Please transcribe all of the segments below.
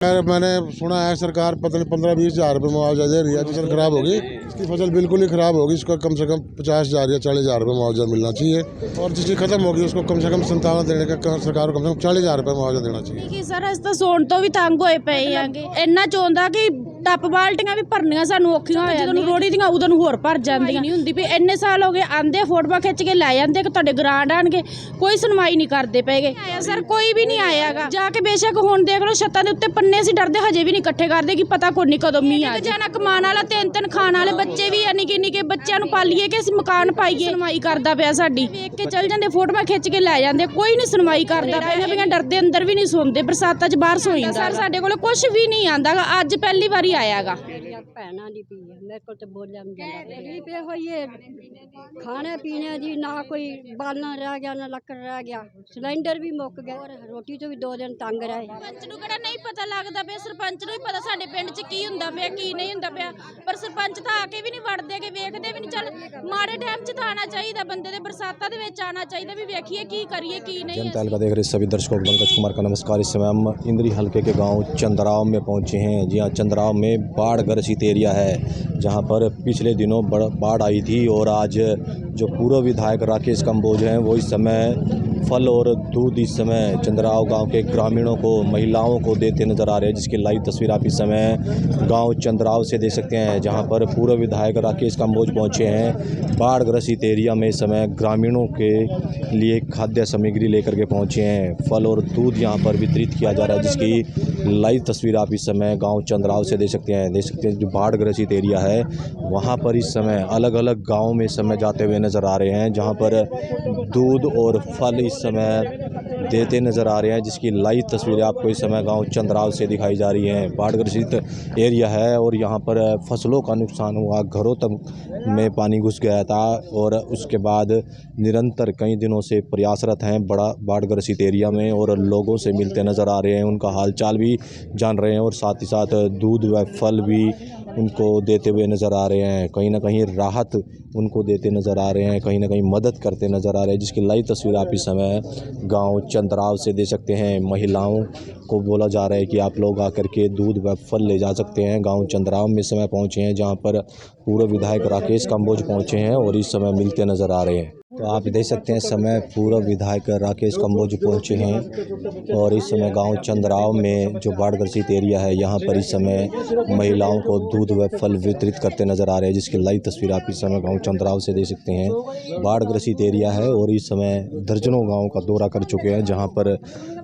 यार मैंने सुना है सरकार पता नहीं 15-20 हज़ार रुपये मुआवजा दे रही है। फसल खराब होगी, इसकी फसल बिल्कुल ही खराब होगी, इसको कम से कम 50,000 या 40,000 रुपये मुआवजा मिलना चाहिए। और जिसकी खत्म होगी उसको कम से कम 57 देने का सरकार को कम से कम 40,000 रुपये मुआवजा देना चाहिए। सर अस तो सोन तो भी तंग होए पे आंगे इन्ना चाहुंदा कि टप बाल्टियां भी भरनियां सानू औखियां हो जांदियां रोड़ी दियां उदों नूं होर भर जांदियां नहीं हुंदी भी इन्ने साल हो गए आंदे फोटोआं खिच के लै जांदे कि तुहाडे ग्रांट आणगे कोई सुनवाई नहीं करदे पेगे। सर कोई भी नहीं आयागा जाके बेशक हुण देख लो छत्तां दे उत्ते पन्ने सी डरदे हजे भी नहीं इकट्ठे करदे कि पता कोई नहीं कदों मींह आ जाना कमान वाला तीन खाण वाले बच्चे भी है निक्के निक्के बच्चों नूं पालीए कि असीं मकान पाईए सुनवाई करदा पिया साडी वेख के चल जांदे फोटोआं खिच के लै जांदे कोई नहीं सुनवाई करदा पिया डरदे अंदर भी नहीं सोंदे बरसातां च बाहर सोई जांदा। सर साडे कोल कुछ भी नहीं आंदा अज पहली बारी आयागा भैन दी पी है मेरे को तो बोलिया नहीं पे होइए खाने पीने दी ना कोई बालन रह गया ना लक्कड़ रह गया सिलेंडर भी मुक गए और रोटी तो भी 2 दिन तंग रहे। सरपंच नूं किहड़ा नहीं पता लगदा पिया सरपंच नूं ही पता साडे पिंड च की हुंदा पिया की नहीं हुंदा पिया पर सरपंच तां आके भी नहीं वड़दे कि वेखदे भी नहीं। चल माड़े टाइम च तां आना चाहिए बंदे दे बरसातां दे विच आना चाहिए भी वेखिए की करिए की नहीं। जनता का देख रहे सभी दर्शकों को पंकज कुमार का नमस्कार। इस समय हम इंद्री हलके के गांव चंद्राव में पहुंचे हैं। जी हाँ, चंद्राव में बाढ़ ग्रसित एरिया है जहां पर पिछले दिनों बाढ़ आई थी और आज जो पूर्व विधायक राकेश कंबोज हैं वो इस समय फल और दूध इस समय चंद्राव गांव के ग्रामीणों को महिलाओं को देते नजर आ रहे हैं, जिसकी लाइव तस्वीर आप इस समय गांव चंद्राव से देख सकते हैं जहां पर पूर्व विधायक राकेश कंबोज पहुंचे हैं। बाढ़ ग्रसित एरिया में इस समय ग्रामीणों के लिए खाद्य सामग्री लेकर के पहुंचे हैं। फल और दूध यहां पर वितरित किया जा रहा है, जिसकी लाइव तस्वीर आप इस समय गाँव चंद्राव से देख सकते हैं। जो बाढ़ ग्रसित एरिया है वहाँ पर इस समय अलग अलग गाँव में इस समय जाते हुए नज़र आ रहे हैं, जहाँ पर दूध और फल इस समय देते नज़र आ रहे हैं, जिसकी लाइव तस्वीरें आपको इस समय गांव चंद्राव से दिखाई जा रही हैं। बाढ़ ग्रसित एरिया है और यहाँ पर फसलों का नुकसान हुआ, घरों तक में पानी घुस गया था और उसके बाद निरंतर कई दिनों से प्रयासरत हैं बड़ा बाढ़ ग्रसित एरिया में और लोगों से मिलते नज़र आ रहे हैं, उनका हालचाल भी जान रहे हैं और साथ ही साथ दूध व फल भी उनको देते हुए नज़र आ रहे हैं। कहीं ना कहीं राहत उनको देते नज़र आ रहे हैं, कहीं ना कहीं मदद करते नज़र आ रहे हैं, जिसकी लाइव तस्वीर आप इस समय गांव चंद्राव से दे सकते हैं। महिलाओं को बोला जा रहा है कि आप लोग आकर के दूध व फल ले जा सकते हैं। गांव चंद्राव में इस समय पहुंचे हैं जहां पर पूर्व विधायक राकेश कंबोज पहुंचे हैं और इस समय मिलते नज़र आ रहे हैं। तो आप देख सकते हैं समय पूर्व विधायक राकेश कंबोज पहुंचे हैं और इस समय गांव चंद्राव में जो बाढ़ ग्रसित एरिया है यहाँ पर इस समय महिलाओं को दूध व फल वितरित करते नज़र आ रहे हैं, जिसकी लाइव तस्वीर आप इस समय गांव चंद्राव से देख सकते हैं। बाढ़ ग्रसित एरिया है और इस समय दर्जनों गाँव का दौरा कर चुके हैं, जहाँ पर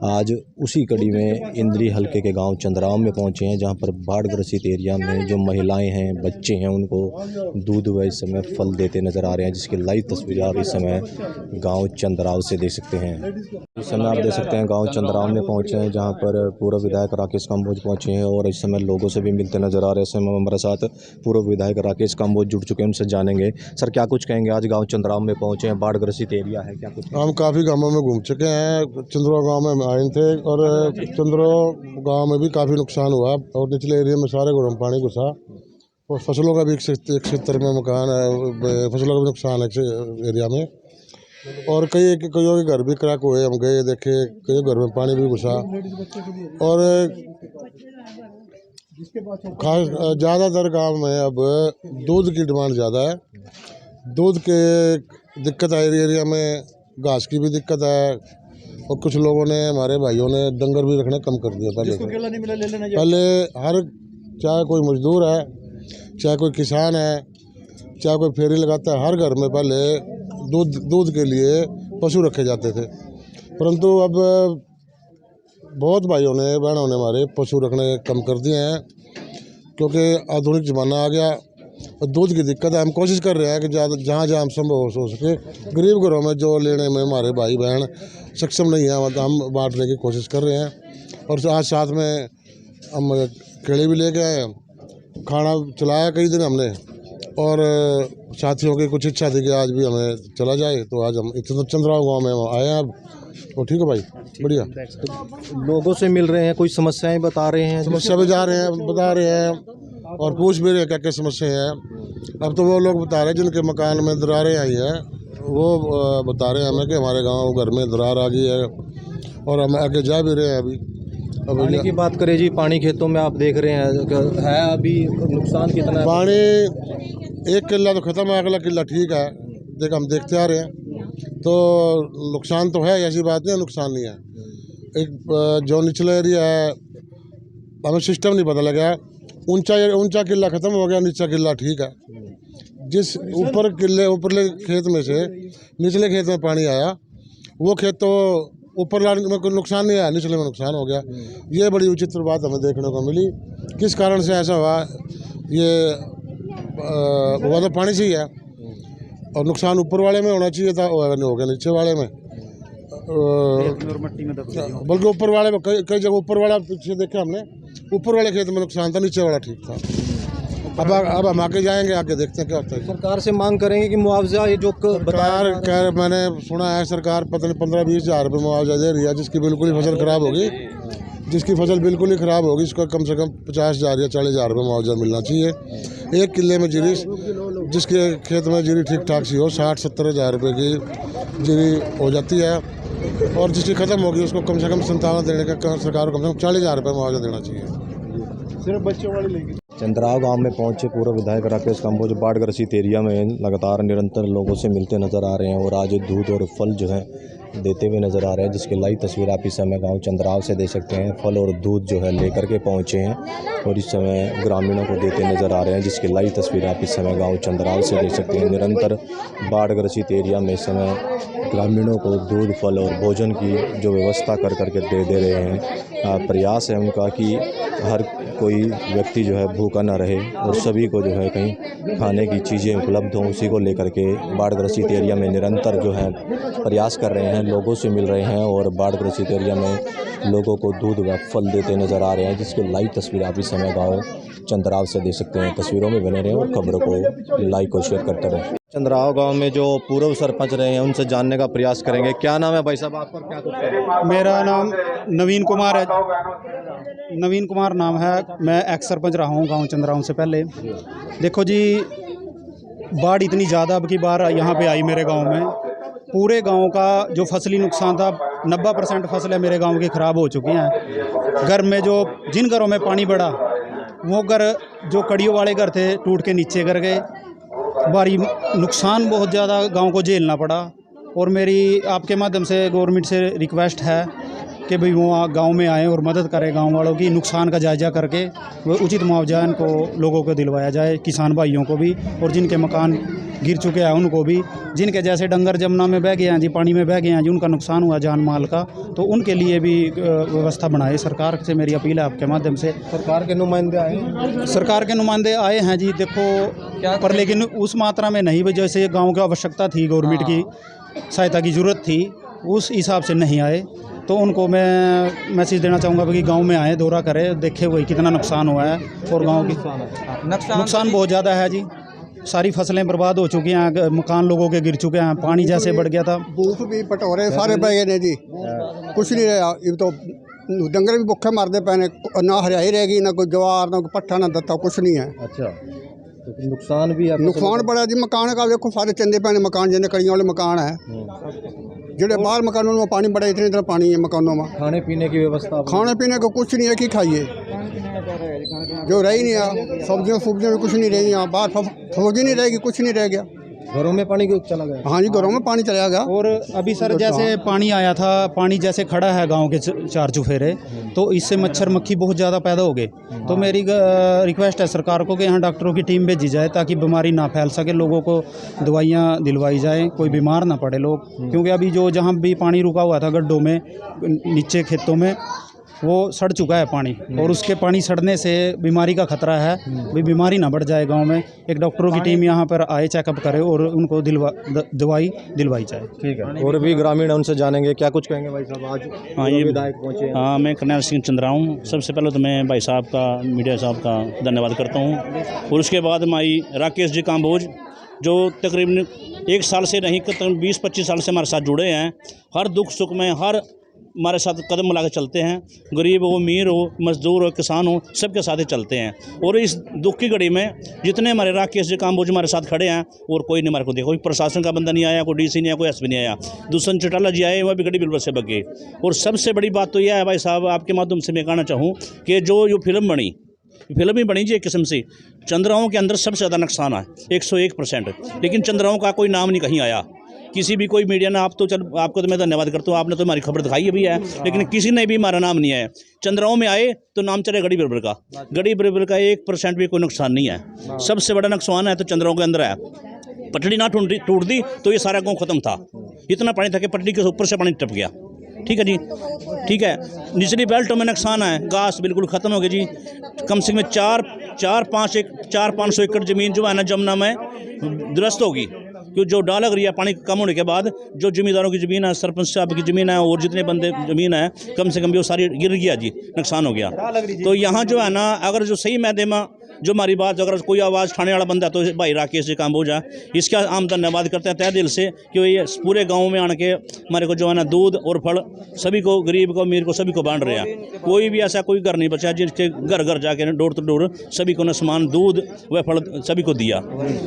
आज उसी कड़ी में इंद्री हलके के गाँव चंद्राव में पहुँचे हैं, जहाँ पर बाढ़ ग्रसित एरिया में जो महिलाएँ हैं बच्चे हैं उनको दूध व इस समय फल देते नज़र आ रहे हैं, जिसकी लाइव तस्वीर आप इस समय गांव चंद्राव से देख सकते हैं। इस समय आप देख सकते हैं गांव चंद्राव में पहुंचे हैं जहां पर पूर्व विधायक राकेश कंबोज पहुंचे हैं और इस समय लोगों से भी मिलते नजर आ रहे हैं। इस समय हमारे साथ पूर्व विधायक राकेश कंबोज जुड़ चुके हैं, उनसे जानेंगे। सर क्या कुछ कहेंगे, आज गाँव चंद्राव में पहुंचे हैं, बाढ़ ग्रसित एरिया है, क्या कुछ? हम काफ़ी गाँवों में घूम चुके हैं। चंद्रो गाँव में आए थे और चंद्रो गाँव में भी काफ़ी नुकसान हुआ और निचले एरिया में सारे घरों में पानी घुसा और फसलों का भी एक क्षेत्र में मकान है, फसलों का भी नुकसान है एरिया में और कई के घर भी क्रैक हुए। हम गए देखे कई घर में पानी भी घुसा और खास ज़्यादातर गांव में अब दूध की डिमांड ज़्यादा है। दूध के दिक्कत है एरिया में, घास की भी दिक्कत है और कुछ लोगों ने हमारे भाइयों ने डंगर भी रखना कम कर दिया। पहले हर चाहे कोई मजदूर है, चाहे कोई किसान है, चाहे कोई फेरी लगाता है, हर घर में पहले दूध के लिए पशु रखे जाते थे, परंतु अब बहुत भाइयों ने बहनों ने हमारे पशु रखने कम कर दिए हैं क्योंकि आधुनिक ज़माना आ गया और दूध की दिक्कत है। हम कोशिश कर रहे हैं कि जहाँ हम संभव हो सके गरीब घरों में जो लेने में हमारे भाई बहन सक्षम नहीं है हम बांटने की कोशिश कर रहे हैं। और आज साथ में हम केले भी लेके आए, खाना चलाया कई दिन हमने और साथियों की कुछ इच्छा थी कि आज भी हमें चला जाए, तो आज हम चंद्राव गाँव में आए हैं। तो ठीक है भाई, बढ़िया। तो लोगों से मिल रहे हैं, कोई समस्याएं बता रहे हैं? समस्या भी जा रहे हैं, बता रहे हैं और पूछ भी रहे हैं क्या क्या समस्या है। अब तो वो लोग बता रहे हैं जिनके मकान में दरारें आई हैं, वो बता रहे हैं हमें कि हमारे गाँव घर में दरार आ गई है और हम आगे जा भी रहे हैं अभी। अब पानी की बात करें जी, पानी खेतों में आप देख रहे हैं है अभी नुकसान कितना है? पानी 1 किला तो ख़त्म है, अगला किला ठीक है, हम देखते आ रहे हैं। तो नुकसान तो है, ऐसी बात नहीं है नुकसान नहीं है। एक जो निचला एरिया है, हमें सिस्टम नहीं पता लगा, ऊंचा किला ख़त्म हो गया, नीचा किला ठीक है। जिस ऊपरले खेत में से निचले खेत में पानी आया, वो खेत तो ऊपर में कोई नुकसान नहीं आया, निचले में नुकसान हो गया। ये बड़ी विचित्र बात हमें देखने को मिली। किस कारण से ऐसा हुआ, ये हुआ तो पानी से ही है, और नुकसान ऊपर वाले में होना चाहिए था, वो नहीं हो गया नीचे वाले में। बल्कि ऊपर वाले में कई जगह ऊपर वाला पीछे देखा हमने, ऊपर वाले खेत में नुकसान था, नीचे वाला ठीक था। अब हम आगे जाएंगे, आगे देखते हैं क्या होता है। सरकार से मांग करेंगे कि मुआवजा ये जो सरकार मैंने सुना है सरकार पता नहीं 15-20 हज़ार रुपये मुआवजा दे रही है, जिसकी बिल्कुल ही फसल ख़राब होगी, जिसकी फसल बिल्कुल ही ख़राब होगी उसका कम से कम 50,000 या 40,000 रुपये मुआवजा मिलना चाहिए। 1 किले में जीरी, जिसके खेत में जीरी ठीक ठाक सी हो, 60-70 हज़ार रुपये की जीरी हो जाती है, और जिसकी ख़त्म होगी उसको कम से कम 57 देने का सरकार को कम से कम 40,000 रुपये मुआवजा देना चाहिए। सिर्फ बच्चों वाली लेंगे। चंद्राव गांव में पहुंचे पूर्व विधायक राकेश कंबोज बाढ़ ग्रसित एरिया में लगातार निरंतर लोगों से मिलते नजर आ रहे हैं और आज दूध और फल जो है देते हुए नज़र आ रहे हैं, जिसकी लाइव तस्वीर आप इस समय गांव चंद्राव से देख सकते हैं। फल और दूध जो है लेकर के पहुंचे हैं और इस समय ग्रामीणों को देते नज़र आ रहे हैं, जिसकी लाइव तस्वीर आप इस समय गांव चंद्राव से देख सकते हैं। निरंतर बाढ़ ग्रसित एरिया में इस समय ग्रामीणों को दूध फल और भोजन की जो व्यवस्था कर करके दे रहे हैं। प्रयास है उनका कि हर कोई व्यक्ति जो है भूखा ना रहे और सभी को जो है कहीं खाने की चीज़ें उपलब्ध हों, उसी को लेकर के बाढ़ ग्रसित एरिया में निरंतर जो है प्रयास कर रहे हैं, लोगों से मिल रहे हैं और बाढ़ ग्रसित एरिया में लोगों को दूध व फल देते नज़र आ रहे हैं, जिसकी लाइव तस्वीर आप इस समय गाँव चंद्राव से देख सकते हैं। तस्वीरों में बने रहें और खबरों को लाइक और शेयर करते रहें। चंद्राव गांव में जो पूर्व सरपंच रहे हैं उनसे जानने का प्रयास करेंगे। क्या नाम है भाई साहब आपका, क्या कुछ है? मेरा नाम नवीन कुमार है, नवीन कुमार नाम है। मैं एक्स सरपंच रहा हूँ गांव चंद्राव से पहले। देखो जी, बाढ़ इतनी ज़्यादा अब की बार यहाँ पे आई मेरे गांव में, पूरे गांव का जो फसली नुकसान था 90% फसलें मेरे गांव की ख़राब हो चुकी हैं। घर में जो जिन घरों में पानी बढ़ा वो घर जो कड़ियों वाले घर थे टूट के नीचे गिर गए। भारी नुकसान बहुत ज़्यादा गांव को झेलना पड़ा। और मेरी आपके माध्यम से गवर्नमेंट से रिक्वेस्ट है कि भाई वो गांव में आए और मदद करें गांव वालों की, नुकसान का जायजा करके वो उचित मुआवजा इनको लोगों को दिलवाया जाए, किसान भाइयों को भी और जिनके मकान गिर चुके हैं उनको भी, जिनके जैसे डंगर जमुना में बह गए हैं जी, पानी में बह गए हैं जी, उनका नुकसान हुआ जान माल का, तो उनके लिए भी व्यवस्था बनाए। सरकार से मेरी अपील है आपके माध्यम से। सरकार के नुमाइंदे आए? सरकार के नुमाइंदे आए हैं जी, देखो क्या पर लेकिन उस मात्रा में नहीं, जैसे गाँव की आवश्यकता थी, गवर्नमेंट की सहायता की ज़रूरत थी, उस हिसाब से नहीं आए। तो उनको मैं मैसेज देना चाहूँगा कि गांव में आए, दौरा करें, देखे हुए कितना नुकसान हुआ है। और गांव की नुकसान बहुत ज़्यादा है जी, सारी फसलें बर्बाद हो चुकी हैं, मकान लोगों के गिर चुके हैं, पानी जैसे बढ़ गया था। भूख भी पटोरे सारे पै गए ने जी, कुछ नहीं रहा। ये तो डंगर भी भुखे मरते पे ने, ना हरियाई रहेगी, ना कोई जवार, ना कोई पट्ठा, ना दत्ता, कुछ नहीं है। अच्छा, तो नुकसान भी है? नुकसान बड़ा जी, मकान का देखो सारे चंदे पैने मकान, जिन्हें कड़ियों वाले मकान है, जेडे बाहर मकानों में पानी बड़ा, इतने इतना पानी है मकानों में। खाने पीने की व्यवस्था? खाने पीने को कुछ नहीं है, कि खाइए जो रही नहीं है, सब्जियों भी कुछ नहीं रही यहाँ, बाहर फौजी नहीं रहेगी, कुछ नहीं रह गया। घरों में पानी चला गया? हाँ जी, घरों में पानी चला गया। और अभी सर जैसे पानी आया था, पानी जैसे खड़ा है गांव के 4 चुफेरे, तो इससे मच्छर मक्खी बहुत ज़्यादा पैदा हो गए। तो मेरी रिक्वेस्ट है सरकार को कि यहाँ डॉक्टरों की टीम भेजी जाए ताकि बीमारी ना फैल सके, लोगों को दवाइयाँ दिलवाई जाए, कोई बीमार ना पड़े लोग। क्योंकि अभी जो जहाँ भी पानी रुका हुआ था गड्ढों में, नीचे खेतों में, वो सड़ चुका है पानी, और उसके पानी सड़ने से बीमारी का खतरा है, भी बीमारी ना बढ़ जाए गांव में। एक डॉक्टरों की टीम यहाँ पर आए, चेकअप करे और उनको दवाई दिलवाई जाए। ठीक है, और भी ग्रामीण उनसे जानेंगे क्या कुछ कहेंगे भाई साहब। आज हाँ, ये विधायक पहुँचे। हाँ, मैं करनैल सिंह चंद्राव हूँ। सबसे पहले तो मैं भाई साहब का, मीडिया साहब का धन्यवाद करता हूँ, और उसके बाद माई राकेश जी काम्बोज, जो तकरीबन 1 साल से नहीं, तकरीबन 20-25 साल से हमारे साथ जुड़े हैं। हर दुख सुख में, हर हमारे साथ कदम मिला के चलते हैं। गरीब हो, अमीर हो, मजदूर हो, किसान हो, सबके साथ ही चलते हैं। और इस दुख की घड़ी में जितने हमारे राकेश जी काम्बोज हमारे साथ खड़े हैं, और कोई नहीं हमारे को देखो, कोई प्रशासन का बंदा नहीं आया, कोई डीसी नहीं आया, कोई एसपी नहीं आया। दूसरा चौटाला जी आए, वह भी गड़ी बिल्कुल से बग गए। और सबसे बड़ी बात तो यह है भाई साहब, आपके माध्यम से मैं कहना चाहूँ कि जो फिल्म बनी, फिल्म ही बनी जी एक किस्म से, चंद्राओं के अंदर सबसे ज़्यादा नुकसान है 101%। लेकिन चंद्राओं का कोई नाम नहीं कहीं आया, किसी भी कोई मीडिया ने, आपको तो मैं धन्यवाद करता हूँ, आपने तो हमारी खबर दिखाई भी है, लेकिन किसी ने भी हमारा नाम नहीं आया। चंद्राओं में आए तो नाम चले गड़ी बिरबल का, गड़ी बिरबल का 1% भी कोई नुकसान नहीं है। सबसे बड़ा नुकसान है तो चंद्राओं के अंदर है। पटड़ी ना टूट दी तो ये सारा गाँव खत्म था। इतना पानी था कि पटड़ी के ऊपर से पानी टप गया। ठीक है जी, ठीक है। निचली बेल्टों में नुकसान है, घास बिल्कुल ख़त्म हो गई जी। कम से कम 400-500 एकड़ ज़मीन जो है ना जमुना में दुरुस्त होगी, क्योंकि जो डाल लग रही है पानी कम होने के बाद, जो ज़मींदारों की ज़मीन है, सरपंच साहब की ज़मीन है, और जितने बंदे ज़मीन है कम से कम भी वो सारी गिर गया जी, नुकसान हो गया। तो यहाँ जो है ना, अगर जो सही मैदे में जो हमारी बात, अगर कोई आवाज़ उठाने वाला बंदा तो भाई राकेश जी काम्बोज है, इसका हम धन्यवाद करते हैं तहे दिल से कि ये पूरे गांव में आने के हमारे को जो है ना दूध और फल सभी को, गरीब को, अमीर को, सभी को बांट रहे हैं। कोई भी ऐसा कोई घर नहीं बचा जिसके घर घर जाके डोर टू डोर सभी को न सामान, दूध व फल सभी को दिया।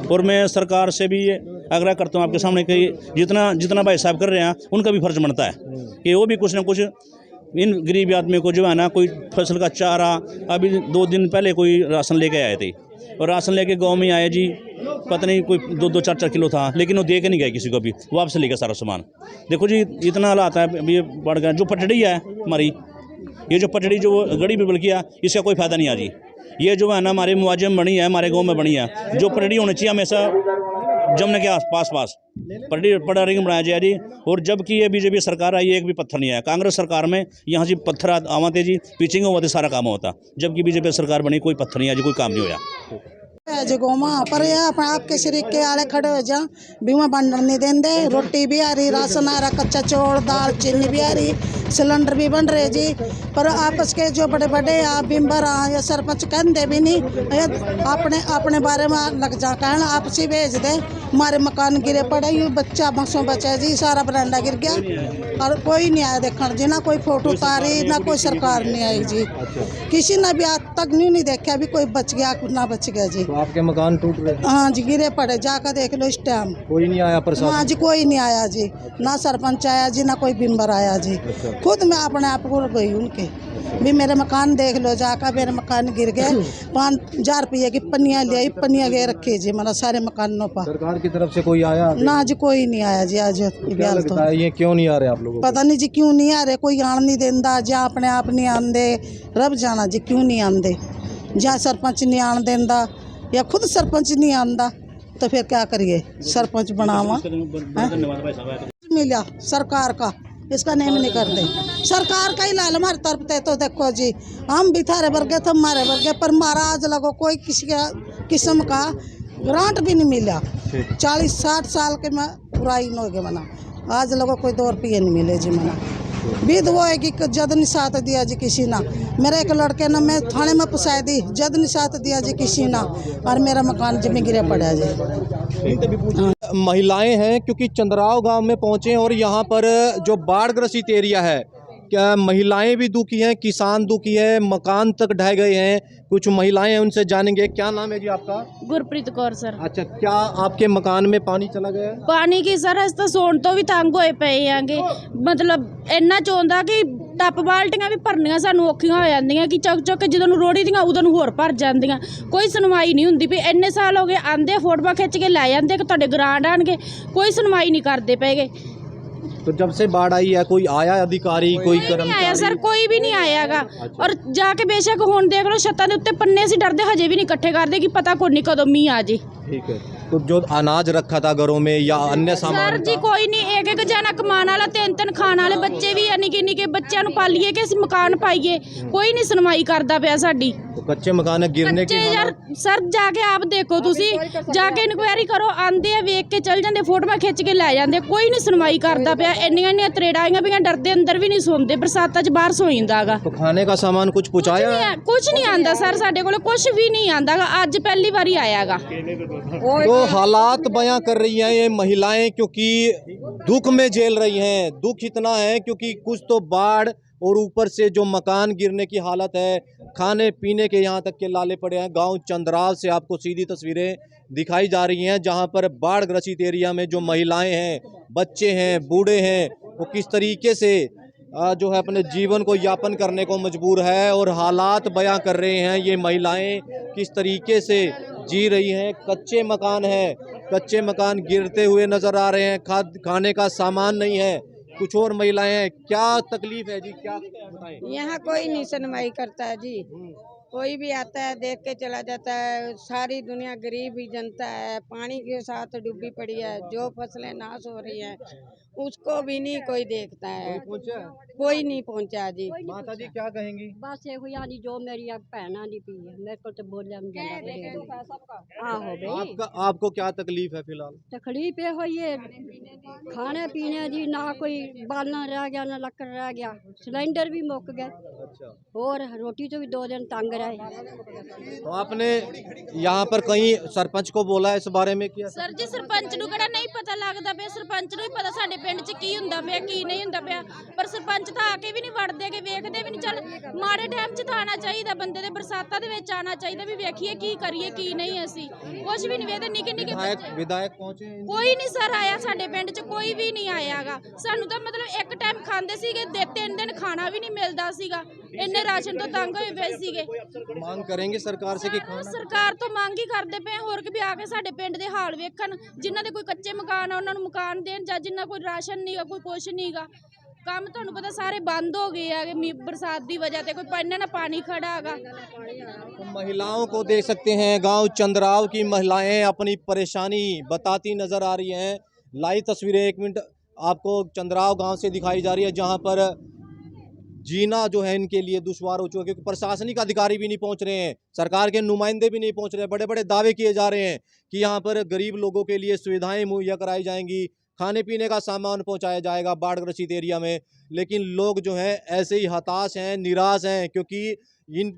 और मैं सरकार से भी ये आग्रह करता हूँ आपके सामने कि जितना भाई साहब कर रहे हैं उनका भी फर्ज बनता है कि वो भी कुछ ना कुछ इन गरीब आदमी को जो है ना, कोई फसल का चारा, अभी 2 दिन पहले कोई राशन लेके आए थे, और राशन लेके गांव में आए जी, पता नहीं कोई 2-2, 4-4 किलो था, लेकिन वो दे के नहीं गए किसी को भी, वापस ले गया सारा सामान। देखो जी इतना हालात है, अभी ये बढ़ गया। जो पटड़ी है हमारी, ये जो पटड़ी जो गड़ी बिरबल किया, इसका कोई फ़ायदा नहीं है जी। ये जो है ना हमारे मुआवजे में बनी है, हमारे गाँव में बनी है। जो पटड़ी होनी चाहिए हमेशा जमने के पास पड़ा रिंग बनाया जाए जी। और जब कि ये बीजेपी सरकार आई, एक भी पत्थर नहीं आया। कांग्रेस सरकार में यहाँ जी पत्थर आवाते जी, पिचिंग होते सारा काम होता, जबकि बीजेपी सरकार बनी कोई पत्थर नहीं आया जी, कोई काम नहीं होया। जो गोमा पर आपके शरीर के आले खड़े हो जा, बीमा बंडल नहीं देंगे, रोटी भी आ रही, राशन आ रहा, कच्चा चौल, दाल, चीनी भी आ रही, सिलेंडर भी बन रहे जी। पर आपस के जो बड़े बड़े आप बिम्बर या सरपंच कहते भी नहीं, अपने बारे में लग जा कहना, आपसी भेज दे। हमारे मकान गिरे पड़े, ये बच्चा बसों बचा जी, सारा बरांडा गिर गया, और कोई नहीं आया देखने जी, ना कोई फोटो उतारी, ना कोई सरकार नहीं आई जी। किसी ने भी आज तक नहीं देखा भी कोई बच गया ना बच गया जी। आपके मकान टूट रहे? हाँ जी, गिरे पड़े, जाकर देख लो इस टाइम। कोई नहीं आया प्रशासन? हाँ जी, कोई नहीं आया जी, ना सरपंच आया जी, ना कोई बिम्बर आया जी। खुद मैं अपने आप को गई उनके भी, मेरे मकान देख लो जाकर, मेरे मकान गिर गए। 5,000 रुपये की पन्नियाँ ले आई, पन्नियाँ गए रखी जी, मतलब सारे मकानों पर। सरकार की तरफ से कोई आया? ना जी, कोई नहीं आया जी। आज तो ये क्यों नहीं आ रहे आप लोग? पता नहीं जी क्यों नहीं आ रहे, कोई आन नहीं देंदा, जा अपने आप नहीं आंदे, रब जाना जी क्यों नहीं आंदे। जहाँ सरपंच नहीं आन देंदा या खुद सरपंच नहीं आंदा, तो फिर क्या करिए, सरपंच बनावा। मिला सरकार का, इसका नेम नहीं करते, सरकार का ही लाल हमारे तरफ थे। तो देखो जी, हम भी थारे वर्गे थे, हमारे वर्गे, पर महाराज लगो कोई किसी का किस्म का ग्रांट भी नहीं मिला। 40-60 साल के मैं बुराई हो गए मना, आज लगो कोई 2 रुपये नहीं मिले जी मना। विधवा है कि जद नहीं साथ दिया जी किसी ना, मेरे एक लड़के ने मैं थाने में फंसाई दी, जद नहीं साथ दिया जी किसी ना, और मेरा मकान जमी गिरे पड़ा जी। महिलाएं हैं क्योंकि चंद्राव गांव में पहुंचे, और यहाँ पर जो बाढ़ ग्रसित एरिया है, क्या महिलाएं भी दुखी हैं, किसान दुखी है, मकान तक ढह गए हैं। कुछ महिलाएं हैं, उनसे जानेंगे। क्या नाम है जी आपका? गुरप्रीत कौर सर। अच्छा, क्या आपके मकान में पानी चला गया? पानी की सर अस तो सोन तो भी तंग होए पे आंगे, मतलब इन्ना चाਹੁੰਦਾ कि टप बाल्टियां भी भरनियां सानू औखियां हो जांदियां कि चुक चुक के ਜਦੋਂ ਨੂੰ ਰੋੜੀ ਦੀਆਂ ਉਦੋਂ ਨੂੰ ਹੋਰ ਭਰ ਜਾਂਦੀਆਂ। ਕੋਈ ਸੁਣਵਾਈ ਨਹੀਂ ਹੁੰਦੀ ਵੀ ਇੰਨੇ ਸਾਲ ਹੋ ਗਏ, ਆਂਦੇ ਫੋਟੋਆਂ ਖਿੱਚ ਕੇ ਲੈ ਜਾਂਦੇ ਕਿ ਤੁਹਾਡੇ ਗ੍ਰਾਂਟ ਆਣਗੇ, कोई सुनवाई नहीं करते पैगे। तो जब से बाढ़ आई है कोई आया अधिकारी, कोई नहीं आया सर, कोई भी नहीं आयागा। और जाके बेशक हुण देख लो छत्तां दे उत्ते पन्ने सी डरदे हजे भी नहीं इकट्ठे करदे कि पता कोई नहीं कदों मींह आ जे। ठीक है, तो जो अनाज रखा था घरों में या अन्य सामान? सर जी कोई नहीं, एक जना कमान वाला, 3-3 खाने वाले बच्चे भी है, निके बच्चों को पालिए कि असीं मकान पाइए, कोई नहीं सुनवाई करता पिया साडी। तो कच्चे मकान गिरने के यार सर जाके आप देखो, तुसी जाके इंक्वायरी करो, आंदे वेख के चल जाते, फोटोआं खिंच के लै जाते, कोई नहीं सुनवाई करता पिया। ਪਿਆ, ਇੰਨੀਆਂ ਇੰਨੀਆਂ ਤਰੇੜਾਂ ਆਈਆਂ ਪਈਆਂ, ਡਰਦੇ ਅੰਦਰ ਵੀ ਨਹੀਂ ਸੌਂਦੇ, ਬਰਸਾਤਾਂ 'ਚ ਬਾਹਰ ਸੌ ਜਾਂਦਾਗਾ। तो खाने का सामान कुछ पहुँचाया? ਕੁਝ ਨਹੀਂ ਆਂਦਾ ਸਰ, ਸਾਡੇ ਕੋਲ ਕੁਝ ਵੀ ਨਹੀਂ ਆਂਦਾਗਾ, ਅੱਜ ਪਹਿਲੀ ਵਾਰੀ ਆਇਆਗਾ। तो हालात बयां कर रही हैं ये महिलाएं, क्योंकि दुख में झेल रही हैं। दुख इतना है क्योंकि कुछ तो बाढ़ और ऊपर से जो मकान गिरने की हालत है, खाने पीने के यहाँ तक के लाले पड़े हैं। गांव चंद्राव से आपको सीधी तस्वीरें दिखाई जा रही हैं, जहां पर बाढ़ ग्रसित एरिया में जो महिलाएं हैं, बच्चे हैं, बूढ़े हैं, वो किस तरीके से जो है अपने जीवन को यापन करने को मजबूर है। और हालात बयां कर रहे हैं ये महिलाएं किस तरीके से जी रही हैं। कच्चे मकान है, कच्चे मकान गिरते हुए नज़र आ रहे हैं, खाने का सामान नहीं है। कुछ और महिलाएं हैं, क्या तकलीफ है जी, क्या बताएं? यहाँ कोई नहीं सुनवाई करता है जी, कोई भी आता है देख के चला जाता है। सारी दुनिया गरीब ही जनता है, पानी के साथ डूबी पड़ी है, जो फसलें नाश हो रही हैं उसको भी नहीं कोई देखता है, कोई नहीं पहुँचा जी। माता जी क्या कहेंगी? बस ये हुआ नहीं, जो मेरी अब भैना नहीं पी है, मेरे को तो बोलिया नहीं जाता। आहो भाई, आपको क्या तकलीफ है फिलहाल? तकलीफ ये हुई है, खाने पीने जी ना कोई बालन रह गया, ना लक्कड़ रह गया, सिलेंडर भी मुक गए, अच्छा, और रोटी तो भी 2 दिन तंग रहे। तो आपने यहाँ पर कहीं सरपंच को बोला इस बारे में? किया ਸਰ ਜੀ ਸਰਪੰਚ ਨੂੰ ਕਿਹੜਾ ਨਹੀਂ ਪਤਾ ਲੱਗਦਾ ਪਿਆ, ਸਰਪੰਚ ਨੂੰ ਹੀ ਪਤਾ ਸਾਡੇ ਪਿੰਡ 'ਚ ਕੀ ਹੁੰਦਾ ਪਿਆ ਕੀ ਨਹੀਂ ਹੁੰਦਾ ਪਿਆ, ਪਰ ਸਰਪੰਚ ਤਾਂ ਆ ਕੇ ਵੀ ਨਹੀਂ ਵੜਦੇ ਕਿ ਵੇਖਦੇ ਵੀ ਨਹੀਂ। ਚੱਲ ਮਾੜੇ ਟਾਈਮ 'ਚ ਤਾਂ ਆਉਣਾ ਚਾਹੀਦਾ ਬੰਦੇ ਦੇ, ਬਰਸਾਤਾਂ ਦੇ ਵਿੱਚ ਆਉਣਾ ਚਾਹੀਦਾ ਵੀ ਵੇਖੀਏ ਕੀ ਕਰੀਏ ਕੀ ਨਹੀਂ, ਅਸੀਂ ਕੁਝ ਵੀ ਨਹੀਂ ਵੇਖਦੇ। ਨਿੱਕੇ ਨਿੱਕੇ विधायक पहुँचे? ਕੋਈ ਨਹੀਂ ਸਰ ਆਇਆ ਸਾਡੇ ਪਿੰਡ 'ਚ, ਕੋਈ ਵੀ ਨਹੀਂ ਆਇਆਗਾ। ਸਾਨੂੰ ਤਾਂ ਮਤਲਬ ਇੱਕ ਟਾਈਮ ਖਾਂਦੇ ਸੀਗੇ, 3 ਦਿਨ ਖਾਣਾ ਵੀ ਨਹੀਂ ਮਿਲਦਾ ਸੀਗਾ, ਇੰਨੇ ਰਾਸ਼ਨ ਤੋਂ ਤੰਗ ਹੋਏ ਪਏ ਸੀਗੇ। मांग करेंगे सरकार से कि खाना? ਸਰਕਾਰ ਤੋਂ ਮੰਗ ਹੀ ਕਰਦੇ ਪਏ, ਹੋਰ ਕਿ ਵੀ ਆ ਕੇ ਸਾਡੇ ਪਿੰਡ ਦੇ ਹਾਲ ਵੇਖਣ, ਜਿਨ੍ਹਾਂ ਦੇ ਕੋਈ ਕੱਚੇ ਮਕਾਨ ਆ ਉਹਨਾਂ ਨੂੰ ਮਕਾਨ ਦੇਣ, ਜਾਂ ਜਿਨ੍ਹਾਂ ਕੋਈ ਰਾਸ਼ਨ ਨਹੀਂਗਾ, ਕੋਈ ਕੁਛ ਨਹੀਂਗਾ। ਕੰਮ ਤੁਹਾਨੂੰ ਪਤਾ ਸਾਰੇ ਬੰਦ ਹੋ ਗਏ ਆ ਬਰਸਾਤ ਦੀ ਵਜ੍ਹਾ ਤੇ, ਕੋਈ ਪਾਣੀ ਨਾ ਪਾਣੀ ਖੜਾ ਹੈਗਾ। तो महिलाओं को देख सकते हैं, गांव चंद्राव की महिलाएं अपनी परेशानी बताती नजर आ रही हैं। लाइव तस्वीरें 1 मिनट आपको चंद्राव गांव से दिखाई जा रही है, जहां पर जीना जो है इनके लिए दुश्वार हो चुका है, क्योंकि प्रशासनिक अधिकारी भी नहीं पहुंच रहे हैं, सरकार के नुमाइंदे भी नहीं पहुंच रहे हैं। बड़े बड़े दावे किए जा रहे हैं कि यहाँ पर गरीब लोगों के लिए सुविधाएं मुहैया कराई जाएंगी, खाने पीने का सामान पहुंचाया जाएगा बाढ़ ग्रसित एरिया में, लेकिन लोग जो हैं ऐसे ही हताश हैं, निराश हैं, क्योंकि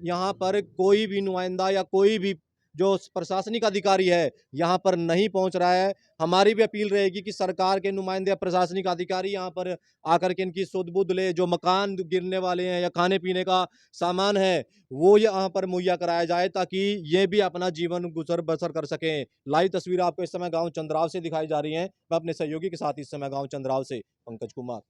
यहाँ पर कोई भी नुमाइंदा या कोई भी जो प्रशासनिक अधिकारी है यहाँ पर नहीं पहुँच रहा है। हमारी भी अपील रहेगी कि सरकार के नुमाइंदे या प्रशासनिक अधिकारी यहाँ पर आकर के इनकी सुध बुध ले, जो मकान गिरने वाले हैं या खाने पीने का सामान है वो यहाँ पर मुहैया कराया जाए, ताकि ये भी अपना जीवन गुजर बसर कर सकें। लाइव तस्वीर आपको इस समय गाँव चंद्राव से दिखाई जा रही हैं। मैं अपने सहयोगी के साथ इस समय गाँव चंद्राव से पंकज कुमार।